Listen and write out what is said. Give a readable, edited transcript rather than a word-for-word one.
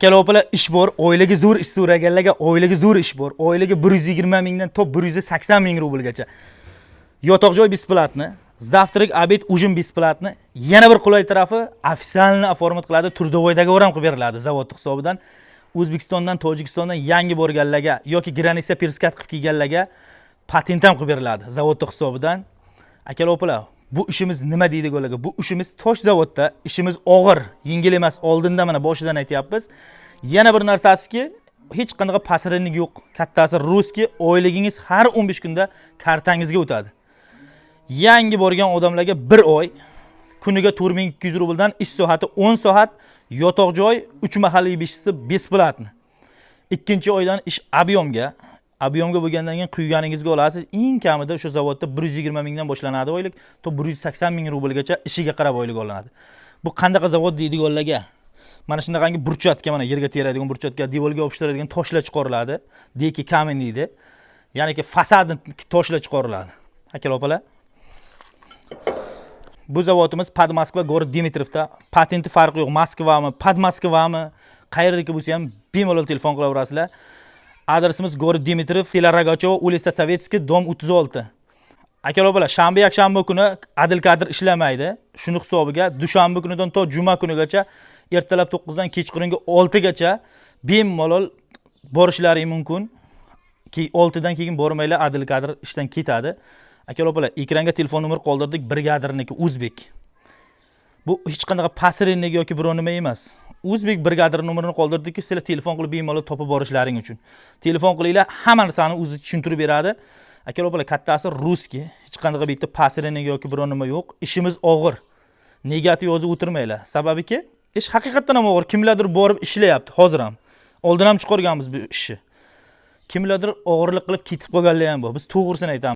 Kelopala ish bor, oilaga zo'r ish so'raganlarga oilaga zo'r ish bor. Oilaga 120 mingdan to 180 ming rublgacha. Yotoq joy besplatni, завтрак, обед, ужин besplatni. Yana bir qulay tarafi ofitsialni оформить qiladi, Turdovoydagi o'ram qilib beriladi zavod hisobidan. O'zbekistondan, Tojikistondan yangi borganlarga yoki granitsa perskat qilib kelganlarga patent ham qilib beriladi zavod hisobidan. Akalar, bu ishimiz nima deydiganlarga, bu ishimiz tosh zavodda, ishimiz og'ir, yengil emas. Oldinda mana boshidan aytyapmiz. Yana bir narsasiki, hech qanday pasrinlik yo'q. Kattasi ruski, oyligingiz har 15 kunda kartangizga o'tadi. Yangi borgan odamlarga 1 oy kuniga 4200 rubldan ish soati 10 soat, yotoq joy 3 mahalliy beshisi besplatni. Ikkinchi oydan ish ob'yomga bo'lgandan keyin quyganingizga olasiz. Eng kamida o'sha zavodda 120 mingdan boshlanadi oylik, to 180 ming rublgacha ishiga qarab oylik olinadi. Bu qanday zavod deydiganlarga, mana shunaqangi burchatka, mana yerga teradigan burchatka, devorga yopishtiradigan toshlar chiqariladi. Deki kamen deydi. Ya'ni fasadni toshlar chiqariladi. Akalar, bu zavodimiz Podmoskva, город Dimitrovda. Patenti farqi yo'q. Moskvami, Podmoskvami, qayerga bo'lsa ham bemalol telefon qilaverasizlar. Adresimiz город Dimitrov, Felaragachova, улица Sovetskiy, dom 36. Akalar, shanba, yakshanba kuni Adil kadr ishlamaydi. Shuni hisobiga dushanba kunidan to juma kunigacha ertalab 9 dan kechqurungi 6 gacha bemalol borishlari mumkin. 6 dan keyin bormaylar, Adil kadr ishdan ketadi. Akalar, ekranga telefon nomer qoldirdik, brigadirniki O'zbek. Bu hech qanday pasrenlik yoki biror nima emas. O'zbek brigadir nomerini qoldirdikki, sizlar telefon qilib bemalol topib borishlaring uchun. Telefon qilinglar, hamma narsani o'zi tushuntirib beradi. Akalar, kattasi ruski, hech qanday bitta pasrenlik yoki biror nima yo'q. Ishimiz og'ir. Negativ yozib o'tirmanglar. Sababiki, ish haqiqatan ham og'ir. Kimlardir borib ishlayapti hozir ham. Oldin ham chiqarganmiz bu ishni. Kimlardir og'irlik qilib ketib qolganlar ham bor. Biz to'g'risini aytamiz.